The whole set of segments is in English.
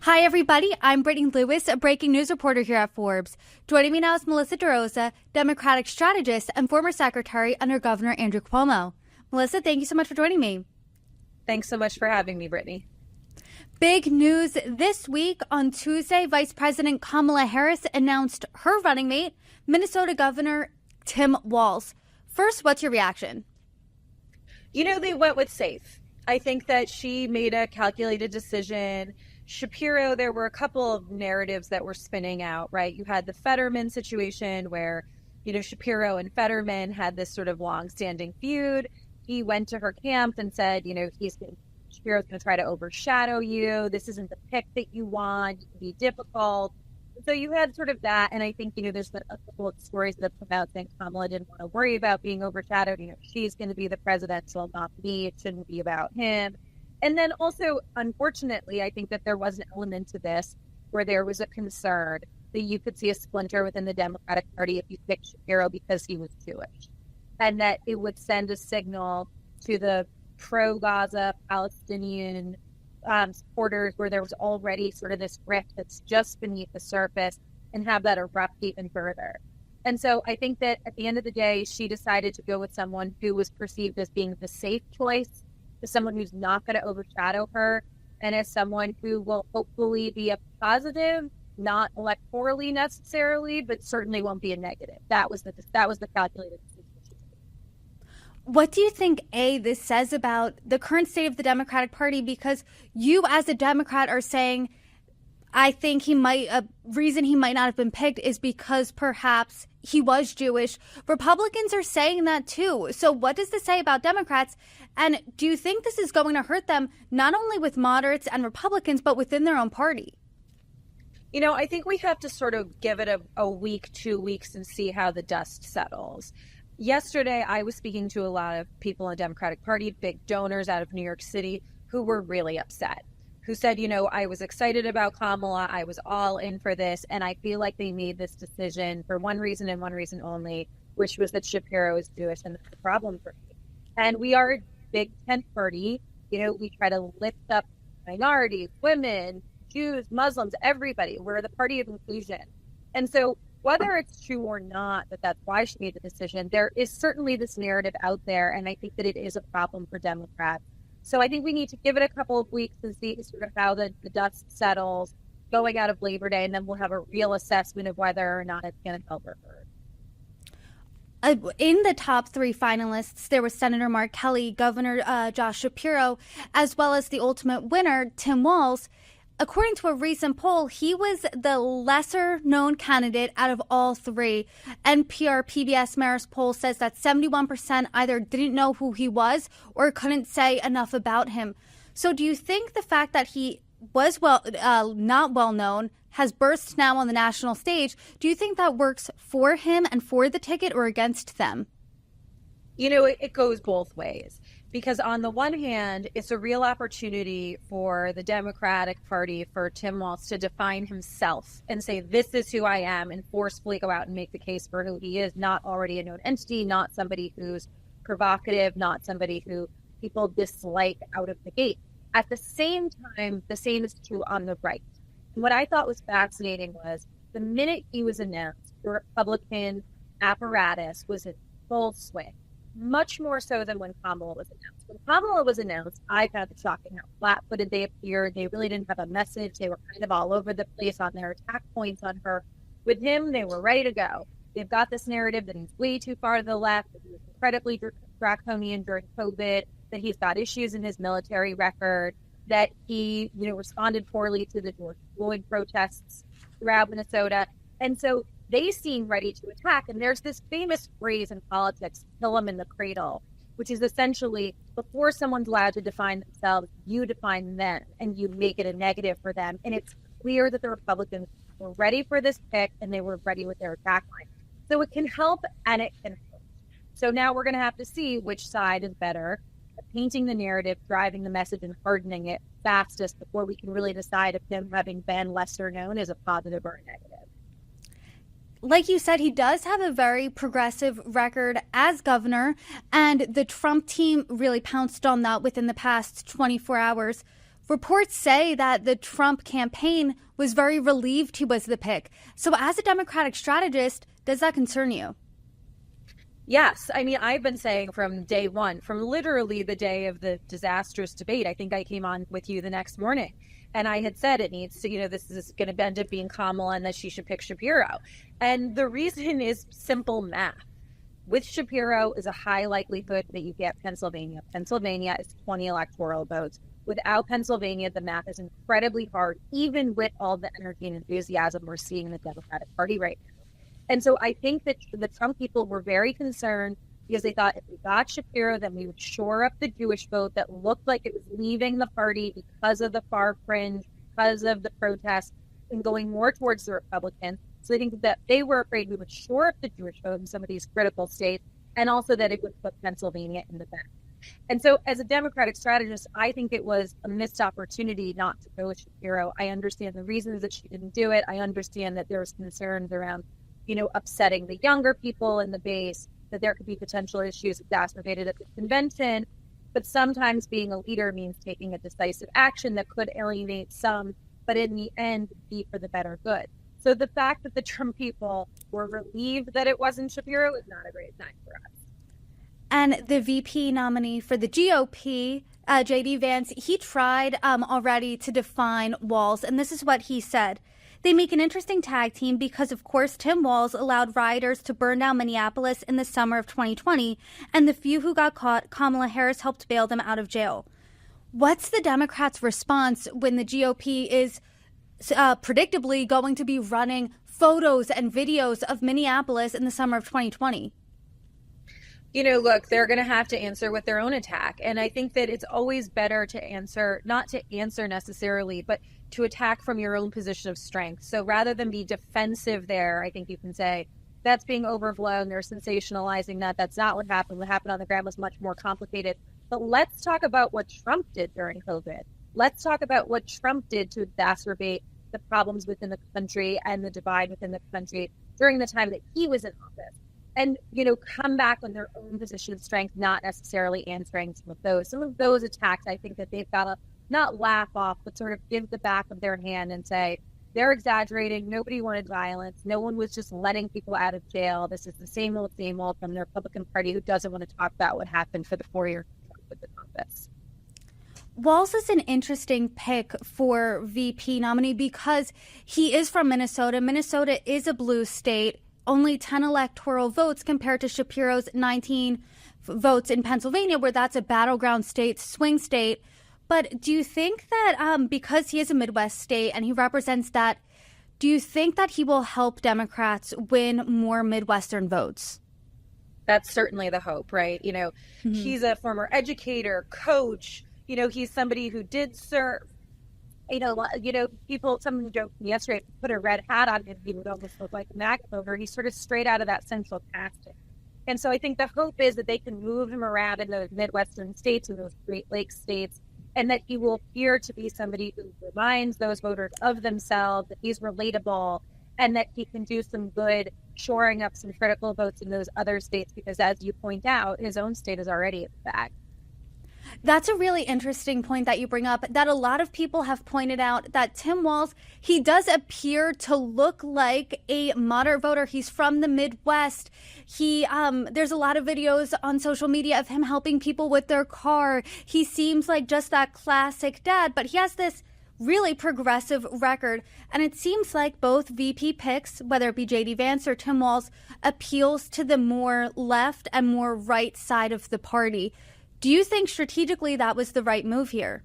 Hi, everybody. I'm Brittany Lewis, a breaking news reporter here at Forbes. Joining me now is Melissa DeRosa, Democratic strategist and former secretary under Governor Andrew Cuomo. Melissa, thank you so much for joining me. Thanks so much for having me, Brittany. Big news this week. On Tuesday, Vice President Kamala Harris announced her running mate, Minnesota Governor Tim Walz. First, what's your reaction? They went with safe. I think that she made a calculated decision. Shapiro, there were a couple of narratives that were spinning out, right? You had the Fetterman situation where, Shapiro and Fetterman had this sort of long-standing feud. He went to her camp and said, Shapiro's going to try to overshadow you. This isn't the pick that you want. It can be difficult. So you had sort of that. And I think, there's been a couple of stories that have come out saying Kamala didn't want to worry about being overshadowed. She's going to be the presidential nominee. It shouldn't be about him. And then also, unfortunately, I think that there was an element to this where there was a concern that you could see a splinter within the Democratic Party if you picked Shapiro because he was Jewish. And that it would send a signal to the pro-Gaza Palestinian supporters where there was already sort of this rift that's just beneath the surface and have that erupt even further. And so I think that at the end of the day, she decided to go with someone who was perceived as being the safe choice, as someone who's not going to overshadow her, and as someone who will hopefully be a positive, not electorally necessarily, but certainly won't be a negative. That was the calculated decision. What do you think, this says about the current state of the Democratic Party? Because you as a Democrat are saying, I think reason he might not have been picked is because perhaps he was Jewish. Republicans are saying that too. So what does this say about Democrats? And do you think this is going to hurt them, not only with moderates and Republicans, but within their own party? I think we have to sort of give it a week, 2 weeks, and see how the dust settles. Yesterday, I was speaking to a lot of people in the Democratic Party, big donors out of New York City, who were really upset, who said, I was excited about Kamala. I was all in for this. And I feel like they made this decision for one reason and one reason only, which was that Shapiro is Jewish. And that's the problem for me. And we are a big tent party. We try to lift up minorities, women, Jews, Muslims, everybody. We're the party of inclusion. And so whether it's true or not that that's why she made the decision, there is certainly this narrative out there. And I think that it is a problem for Democrats. So I think we need to give it a couple of weeks and see sort of how the dust settles going out of Labor Day, and then we'll have a real assessment of whether or not it's going to help or hurt. In the top three finalists, there was Senator Mark Kelly, Governor Josh Shapiro, as well as the ultimate winner, Tim Walz. According to a recent poll, he was the lesser-known candidate out of all three. NPR PBS Marist poll says that 71% either didn't know who he was or couldn't say enough about him. So do you think the fact that he was not well-known has burst now on the national stage, do you think that works for him and for the ticket or against them? It goes both ways. Because on the one hand, it's a real opportunity for the Democratic Party, for Tim Walz to define himself and say, this is who I am, and forcefully go out and make the case for who he is, not already a known entity, not somebody who's provocative, not somebody who people dislike out of the gate. At the same time, the same is true on the right. And what I thought was fascinating was the minute he was announced, the Republican apparatus was in full swing. Much more so than when Kamala was announced. When Kamala was announced, I found it shocking how flat-footed they appeared. They really didn't have a message. They were kind of all over the place on their attack points on her. With him, they were ready to go. They've got this narrative that he's way too far to the left, that he was incredibly draconian during COVID, that he's got issues in his military record, that he, responded poorly to the George Floyd protests throughout Minnesota. And so they seem ready to attack. And there's this famous phrase in politics, kill them in the cradle, which is essentially before someone's allowed to define themselves, you define them and you make it a negative for them. And it's clear that the Republicans were ready for this pick and they were ready with their attack line. So it can help and it can hurt. So now we're going to have to see which side is better at painting the narrative, driving the message and hardening it fastest before we can really decide if him having been lesser known is a positive or a negative. Like you said, he does have a very progressive record as governor, and the Trump team really pounced on that within the past 24 hours. Reports say that the Trump campaign was very relieved he was the pick. So as a Democratic strategist, does that concern you? Yes. I mean, I've been saying from day one, from literally the day of the disastrous debate, I think I came on with you the next morning, and I had said it needs to, this is going to end up being Kamala and that she should pick Shapiro. And the reason is simple math. With Shapiro is a high likelihood that you get Pennsylvania. Pennsylvania is 20 electoral votes. Without Pennsylvania, the math is incredibly hard, even with all the energy and enthusiasm we're seeing in the Democratic Party right now. And so I think that the Trump people were very concerned because they thought if we got Shapiro, then we would shore up the Jewish vote that looked like it was leaving the party because of the far fringe, because of the protests, and going more towards the Republicans. So I think that they were afraid we would shore up the Jewish vote in some of these critical states, and also that it would put Pennsylvania in the back. And so as a Democratic strategist, I think it was a missed opportunity not to go with Shapiro. I understand the reasons that she didn't do it. I understand that there was concerns around upsetting the younger people in the base, that there could be potential issues exacerbated at the convention. But sometimes being a leader means taking a decisive action that could alienate some, but in the end, be for the better good. So the fact that the Trump people were relieved that it wasn't Shapiro is not a great sign for us. And the VP nominee for the GOP, J.D. Vance, he tried already to define Walz, and this is what he said. They make an interesting tag team because, of course, Tim Walz allowed rioters to burn down Minneapolis in the summer of 2020, and the few who got caught, Kamala Harris helped bail them out of jail. What's the Democrats' response when the GOP is predictably going to be running photos and videos of Minneapolis in the summer of 2020? Look, they're going to have to answer with their own attack. And I think that it's always better to answer, not to answer necessarily, but to attack from your own position of strength. So rather than be defensive there, I think you can say, that's being overblown. They're sensationalizing that. That's not what happened. What happened on the ground was much more complicated. But let's talk about what Trump did during COVID. Let's talk about what Trump did to exacerbate the problems within the country and the divide within the country during the time that he was in office. And, come back on their own position of strength, not necessarily answering some of those attacks. I think that they've got to not laugh off, but sort of give the back of their hand and say, they're exaggerating. Nobody wanted violence. No one was just letting people out of jail. This is the same old from the Republican Party who doesn't want to talk about what happened for the 4 years within office. Walz is an interesting pick for VP nominee because he is from Minnesota. Minnesota is a blue state. Only 10 electoral votes compared to Shapiro's 19 votes in Pennsylvania, where that's a battleground state, swing state. But do you think that because he is a Midwest state and he represents that, do you think that he will help Democrats win more Midwestern votes? That's certainly the hope, right? He's a former educator, coach. He's somebody who did serve. Someone joked yesterday, put a red hat on him, he would almost look like a Mac voter. He's sort of straight out of that central casting. And so I think the hope is that they can move him around in those Midwestern states and those Great Lakes states, and that he will appear to be somebody who reminds those voters of themselves, that he's relatable, and that he can do some good shoring up some critical votes in those other states, because as you point out, his own state is already at the back. That's a really interesting point that you bring up, that a lot of people have pointed out that Tim Walz, he does appear to look like a moderate voter. He's from the Midwest. There's a lot of videos on social media of him helping people with their car. He seems like just that classic dad, but he has this really progressive record. And it seems like both VP picks, whether it be J.D. Vance or Tim Walz, appeals to the more left and more right side of the party. Do you think strategically that was the right move here?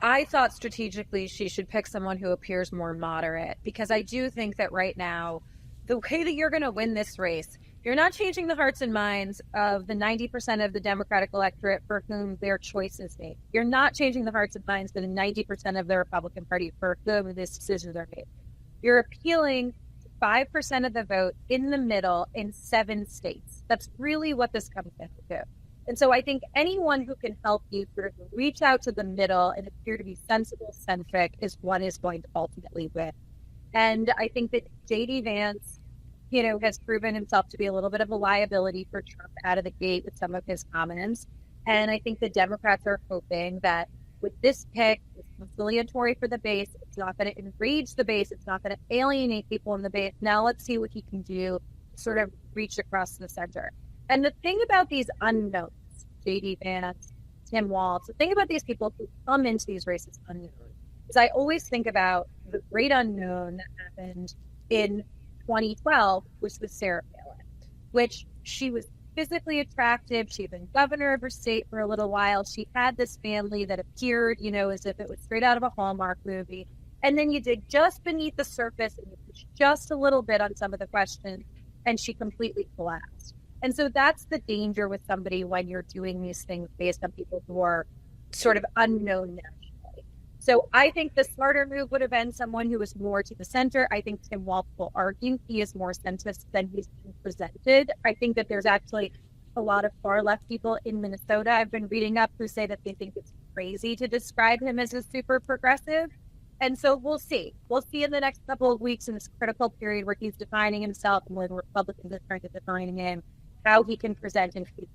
I thought strategically she should pick someone who appears more moderate, because I do think that right now, the way that you're going to win this race, you're not changing the hearts and minds of the 90% of the Democratic electorate for whom their choice is made. You're not changing the hearts and minds of the 90% of the Republican Party for whom these decisions are made. You're appealing to 5% of the vote in the middle in 7 states. That's really what this comes down to. And so I think anyone who can help you sort of reach out to the middle and appear to be sensible centric is what is going to ultimately win. And I think that J.D. Vance, has proven himself to be a little bit of a liability for Trump out of the gate with some of his comments. And I think the Democrats are hoping that with this pick, it's conciliatory for the base. It's not going to enrage the base. It's not going to alienate people in the base. Now let's see what he can do to sort of reach across the center. And the thing about these unknowns, J.D. Vance, Tim Walz, the thing about these people who come into these races unknown is I always think about the great unknown that happened in 2012, which was Sarah Palin, which she was physically attractive. She had been governor of her state for a little while. She had this family that appeared, as if it was straight out of a Hallmark movie. And then you dig just beneath the surface and you push just a little bit on some of the questions, and she completely collapsed. And so that's the danger with somebody when you're doing these things based on people who are sort of unknown nationally. So I think the smarter move would have been someone who was more to the center. I think Tim Walz will argue he is more centrist than he's been presented. I think that there's actually a lot of far left people in Minnesota I've been reading up who say that they think it's crazy to describe him as a super progressive. And so we'll see. We'll see in the next couple of weeks in this critical period where he's defining himself and when Republicans are trying to define him, how he can present and feed.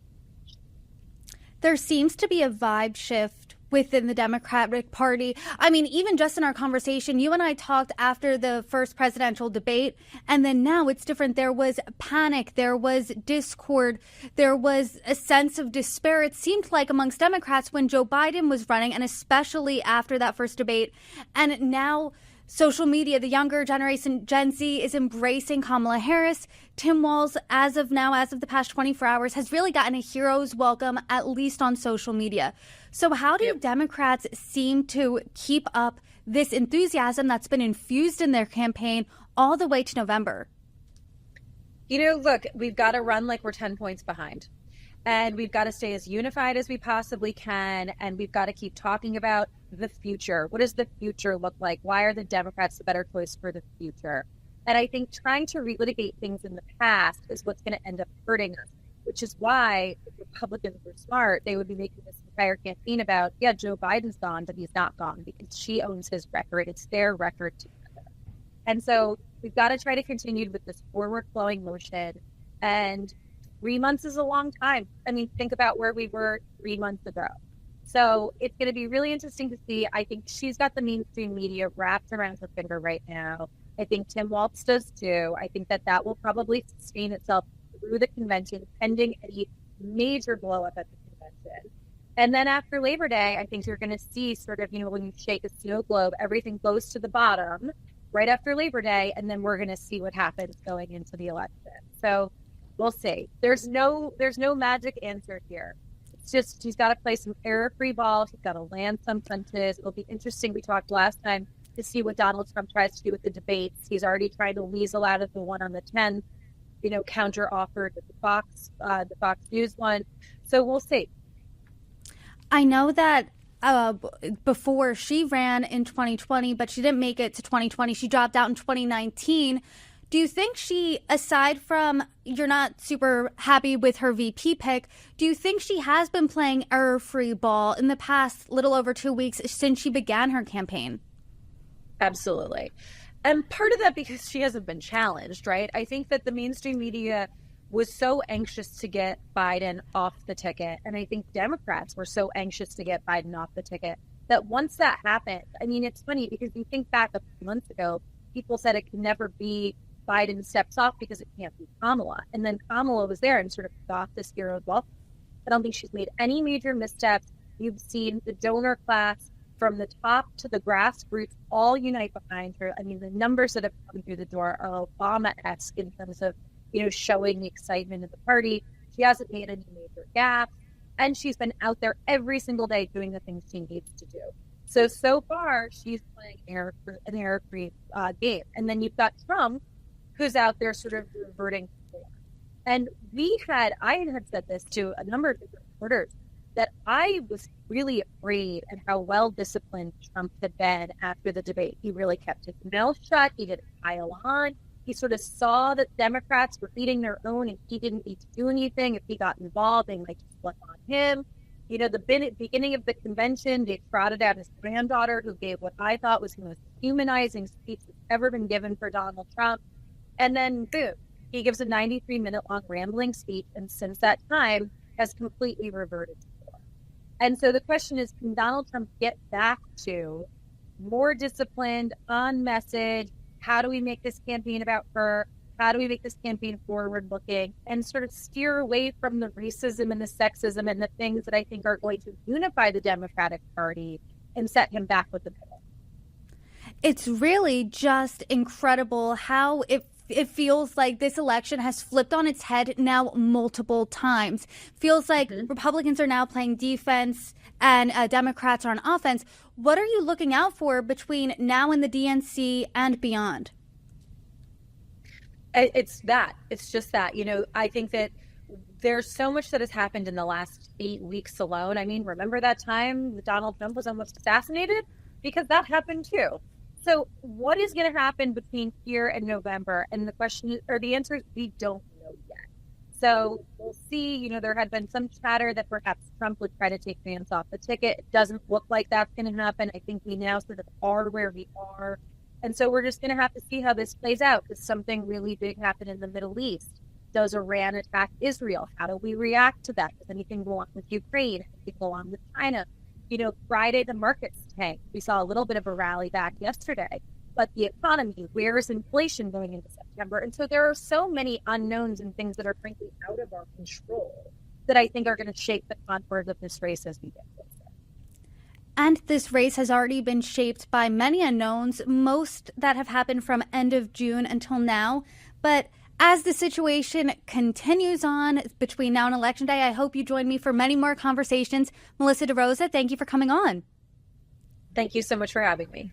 There seems to be a vibe shift within the Democratic Party. I mean, even just in our conversation, you and I talked after the first presidential debate, and then now it's different. There was panic, there was discord, there was a sense of despair, it seemed like, amongst Democrats when Joe Biden was running, and especially after that first debate. And now social media, the younger generation, Gen Z, is embracing Kamala Harris. Tim Walz, as of now, as of the past 24 hours, has really gotten a hero's welcome, at least on social media. So how do Democrats seem to keep up this enthusiasm that's been infused in their campaign all the way to November? Look, we've got to run like we're 10 points behind. And we've got to stay as unified as we possibly can. And we've got to keep talking about the future. What does the future look like? Why are the Democrats the better choice for the future? And I think trying to relitigate things in the past is what's going to end up hurting us, which is why if Republicans were smart, they would be making this entire campaign about, Joe Biden's gone, but he's not gone because she owns his record. It's their record together. And so we've got to try to continue with this forward flowing motion. And 3 months is a long time. I mean, think about where we were 3 months ago. So it's going to be really interesting to see. I think she's got the mainstream media wrapped around her finger right now. I think Tim Walz does too. I think that will probably sustain itself through the convention, pending any major blow up at the convention. And then after Labor Day, I think you're going to see sort of, when you shake a snow globe, everything goes to the bottom right after Labor Day. And then we're going to see what happens going into the election. So we'll see. There's no magic answer here. It's just he's got to play some error-free ball. He's got to land some punches. It'll be interesting. We talked last time to see what Donald Trump tries to do with the debates. He's already trying to weasel out of the one on the 10th, counter offered with the Fox News one. So we'll see. I know that before she ran in 2020, but she didn't make it to 2020. She dropped out in 2019. Do you think she, aside from you're not super happy with her VP pick, do you think she has been playing error-free ball in the past little over 2 weeks since she began her campaign? Absolutely. And part of that because she hasn't been challenged, right? I think that the mainstream media was so anxious to get Biden off the ticket. And I think Democrats were so anxious to get Biden off the ticket that once that happened, I mean, it's funny because you think back a few months ago, people said it could never be Biden steps off because it can't be Kamala. And then Kamala was there and sort of got this hero's welcome. I don't think she's made any major missteps. You've seen the donor class from the top to the grassroots all unite behind her. I mean, the numbers that have come through the door are Obama-esque in terms of, showing the excitement of the party. She hasn't made any major gaps. And she's been out there every single day doing the things she needs to do. So far, she's playing an error-free game. And then you've got Trump, who's out there sort of reverting to form. And I had said this to a number of different reporters, that I was really afraid at how well disciplined Trump had been after the debate. He really kept his mouth shut. He didn't pile on. He sort of saw that Democrats were eating their own and he didn't need to do anything. If he got involved, they might just flip on him. The beginning of the convention, they trotted out his granddaughter who gave what I thought was the most humanizing speech that's ever been given for Donald Trump. And then, boom, he gives a 93-minute long rambling speech. And since that time, has completely reverted to form. And so the question is, can Donald Trump get back to more disciplined, on message? How do we make this campaign about her? How do we make this campaign forward-looking and sort of steer away from the racism and the sexism and the things that I think are going to unify the Democratic Party and set him back with the middle? It's really just incredible how it feels like this election has flipped on its head now multiple times. Feels like Republicans are now playing defense and Democrats are on offense. What are you looking out for between now and the DNC and beyond? It's just that, I think that there's so much that has happened in the last 8 weeks alone. I mean, remember that time that Donald Trump was almost assassinated? Because that happened too. So what is going to happen between here and November? And the answer is we don't know yet. So we'll see, there had been some chatter that perhaps Trump would try to take Vance off the ticket. It doesn't look like that's going to happen. I think we now sort of are where we are. And so we're just going to have to see how this plays out, because something really big happened in the Middle East. Does Iran attack Israel? How do we react to that? Does anything go on with Ukraine? Anything go on with China? Friday, the markets tanked. We saw a little bit of a rally back yesterday. But the economy, where is inflation going into September? And so there are so many unknowns and things that are frankly out of our control that I think are going to shape the contours of this race as we get closer. And this race has already been shaped by many unknowns, most that have happened from end of June until now. But as the situation continues on between now and Election Day, I hope you join me for many more conversations. Melissa DeRosa, thank you for coming on. Thank you so much for having me.